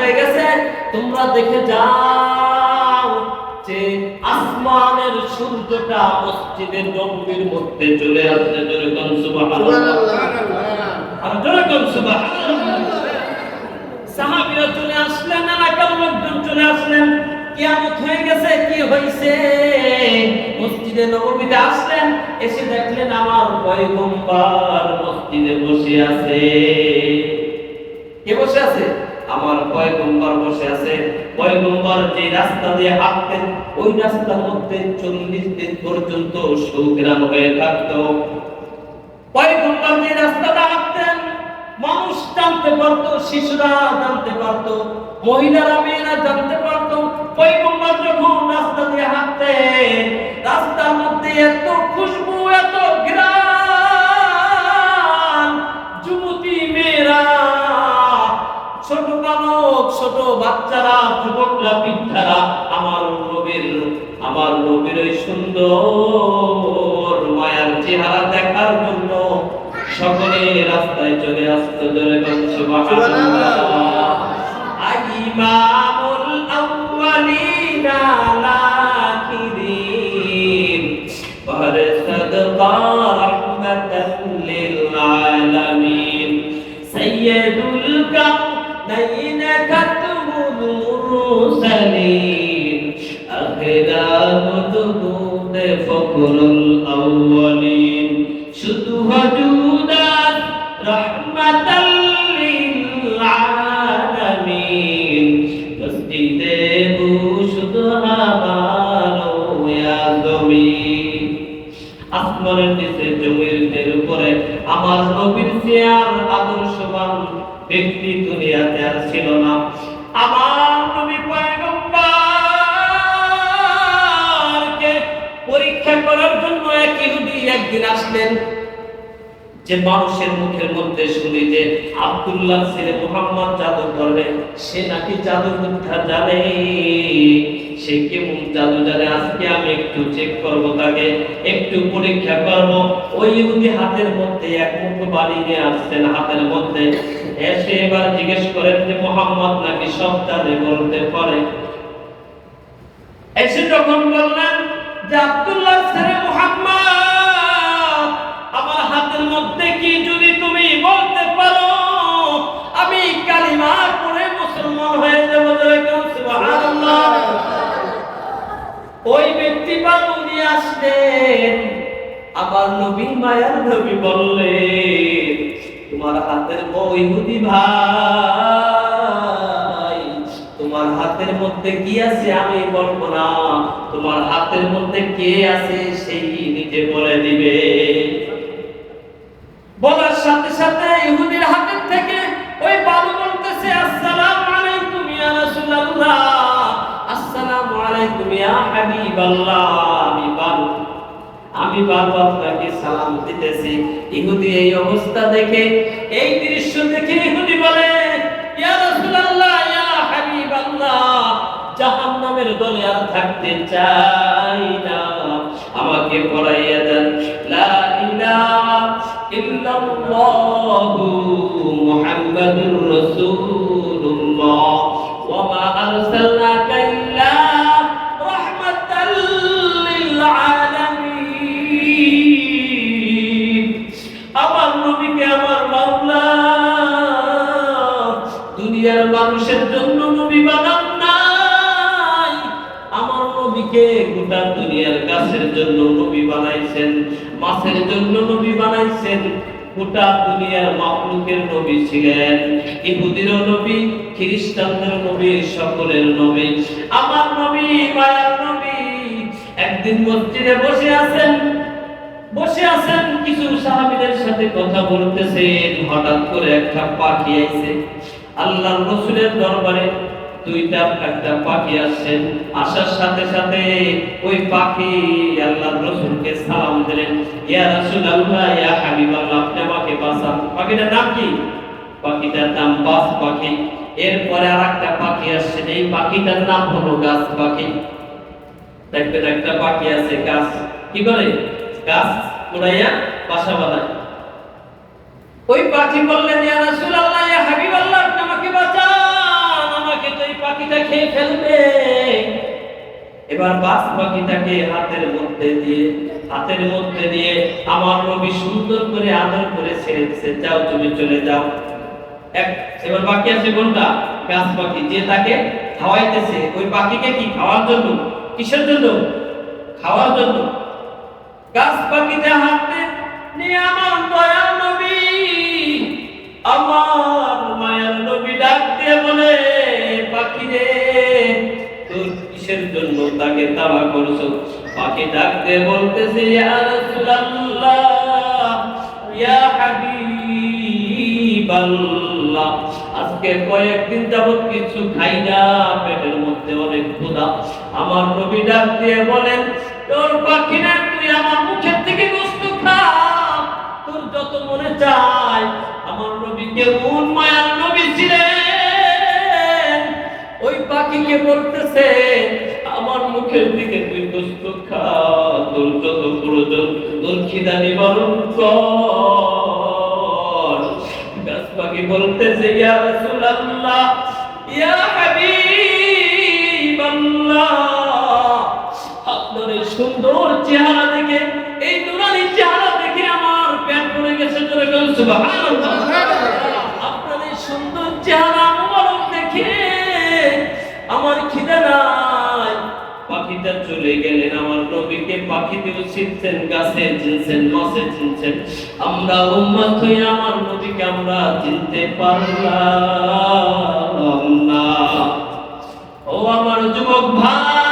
হয়ে গেছে। তোমরা দেখে যাও যে আসমানের সূর্যটা মসজিদের নববীর মধ্যে চলে আসছে। জোরে কোন সুবহানাল্লাহ, আর জোরে কোন সুবহানাল্লাহ। সাহাবীরা চলে আসলেন, এলাকার লোকজন চলে আসলেন। কিয়ামত হয়ে গেছে, কি হইছে? মসজিদে নববীতে আসলেন, এসে দেখলেন আমার পয়গম্বর মসজিদে বসে আছে। কে বসে আছে? আমার পয়গম্বর বসে আছে। পয়গম্বর যে রাস্তা দিয়ে হাঁটতেন, ওই রাস্তার মধ্যে 40 দিন পর্যন্ত সুঘ্রাণ হয়ে থাকতো। পয়গম্বর যে রাস্তাটা হাঁটতেন, মানুষ জানতে পারতো, শিশুরা জানতে পারতো, মহিলারা মেয়েরা জানতে পারতো। পয়গম্বর যখন রাস্তা দিয়ে হাঁটতেন, রাস্তার মধ্যে এত খুশবু, এত ঘ্রাণ, যুবতী মেয়েরা, ছোট বালক, ছোট বাচ্চারা, যুবকরা, বৃদ্ধারা আমার নবীর ওই সুন্দর মায়ার চেহারা দেখার জন্য সকলে রাস্তায় চলে আসতো। জোরে বল সুবহানাল্লাহ। ইমামুল আউয়ালিনা আখিরিন ফারসাদকা রাহমাতাল লিল আলামিন সাইয়্যিদুল কাউনাইন খাতমুল মুরসালিন আখিরাতুদ ফখরুল আউয়ালিন শুধু ওয়াজুদাত রাহমাতাল লিল আলামিন তসজিদে বুশুদ আমারো ইয়া জমিন। আসমানের নিচে জমিনের উপরে আমার নবীর চেয়ার আদর্শবান ব্যক্তি দুনিয়াতে আর ছিল না। আমার নবী পয়গম্বরকে পরীক্ষা করার জন্য এক ইহুদি একদিন আসলেন। যে মানুষের মুখের মধ্যে শুনি যে আব্দুল্লাহ ছেলে মুহাম্মদ জাদু করবে, সে নাকি জাদু বিদ্যা জানে। সে কেমন জাদু জানে? আজকে আমি একটু চেক করব, তাকে একটু পরীক্ষা করব। ওই ইহুদি হাতের মধ্যে এক মুঠ বালি নিয়ে আসছেন হাতের মধ্যে। এসে এবার জিজ্ঞেস করেন যে মুহাম্মদ নাকি সব জানে, বলতে পারে? এসে যখন বললেন যে আব্দুল্লাহ ছেলে মুহাম্মদ, আমার হাতের মধ্যে কি যদি তুমি বলতে পারো, আমি কালিমা পড়ে মুসলমান হয়ে যাব। সুবহানাল্লাহ। ওই ব্যক্তি বালু নিয়ে আসলেন। আবার নবী মায়ার নবী বললেন, তোমার হাতের ইহুদি ভাই, তোমার হাতের মধ্যে কি আছে আমি বলবো না, তোমার হাতের মধ্যে কে আছে সেই নিজে বলে দিবে। বলার সাথে সাথে ইহুদির হাতের থেকে ওই বালু বলতেছে, আসসালামু আলাইকুম ইয়া রাসূলুল্লাহ, আসসালামু আলাইকুম ইয়া হাবিবাল্লাহ। আমি বালু আপনাকে সালাম দিতেছি। ইহুদি এই অবস্থা দেখে, এই দৃশ্য দেখে ইহুদি বলে, ইয়া রাসূলুল্লাহ, ইয়া হাবিবাল্লাহ, জাহান্নামের দলে আর থাকতে চাই না, আমাকে পড়াইয়া দেন লা ইলাহা ইল্লাল্লাহু মুহাম্মাদুর রাসূলুল্লাহ ওয়া মা আরসালনাকা ইল্লা রাহমাতাল লিল আলামিন। আমার নবীকে আমার মাওলা দুনিয়ার মানুষের জন্য নবী বানান নাই, আমার নবীকে গোটা দুনিয়ার গাছের জন্য নবী বানাইছেন, মাছের জন্য নবী বানাইছেন, গোটা দুনিয়ার মাখলুকের নবী ছিলেন। ইহুদিরও নবী, খ্রিস্টানদের নবী, সকলের নবী। আমার নবী মায়ার নবী একদিন মসজিদে বসে আছেন, কিছু সাহাবীদের সাথে কথা বলতেছেন। হঠাৎ করে একটা পাখি আইছে। আল্লাহর রাসূলের দরবারে একটা পাখি আসছেন। আসার সাথে সাথে ওই পাখি আল্লাহর রাসূলকে সালাম দিলেন, ইয়া রাসূলুল্লাহ, ইয়া হাবিবাল্লাহ, আপনি আমাকে বাঁচান। পাখিটার নাম কি? পাখিটার নাম বাজ পাখি। এরপরে আরেকটা পাখি আসছে, এই পাখিটার নাম হলো গাছ পাখি। দেখবেন একটা পাখি আছে, গাছ কি করে? গাছ উড়াইয়া বাসা বানায়। ওই পাখি বললেন, ইয়া রাসূলুল্লাহ, ইয়া হাবিবাল্লাহ, আপনি আমাকে বাঁচান, আমাকে পাখিটা খেয়ে ফেলবে। এবার বাস পাখিটাকে হাতের মধ্যে দিয়ে আমার নবী সুন্দর করে আদর করে ছেড়ে দিচ্ছে, যাও তুমি চলে যাও। এবার বাকি আছে কোনটা? গাছ পাখি, যে তাকে খাওয়াইতেছে। ওই পাখিকে কি খাওয়ার জন্য? কিসের জন্য? খাওয়ার জন্য। গাছ পাখিতে হাতে নিয়ে আমার দয়ার নবী, আমার মায়ার নবী ডাক দিয়ে বলে, পাখি রে, তোর কিসের জন্য তাকে তাড়া করছো? পাখি ডাক দিয়ে বলতেছে, ইয়া রাসূলুল্লাহ, ইয়া হাবিবাল্লাহ, আজকে কয়েকদিন যাবত কিছু খাই না, পেটের মধ্যে অনেক ক্ষুধা। আমার নবী ডাক দিয়ে বলেন, তোর পাখি না, তুই আমার মুখের থেকে গোশত খা, তোর যত মনে চায়। আমার নবীকে কোন মায়ার নবী ছিলেন, ওই পাখিকে বলতেছে, আমার মুখের দিকে তুই গোশত খা, তোর যত প্রয়োজন, তোর খিদা নিবারণ কর। গাছ পাখি বলতেছে, ইয়া রাসূলুল্লাহ, ইয়া হাবিবাল্লাহ, আপনার এই সুন্দর চেহারা দেখে, এই নুরানি চেহারা দেখে আমার পেট ভরে গেছে। জোরে বলুন সুবহানাল্লাহ। আপনার এই সুন্দর চেহারা মুবারক দেখে আমার খিদা নাই। পাখিটা চলে গেলেন। আমার নবীকে পাখিতেও চিনছেন, গাছে চিনছেন, মাছে চিনছেন। আমরা উম্মত হয়ে আমার নবীকে আমরা চিনতে পারলাম না। ও আমার যুবক ভাই,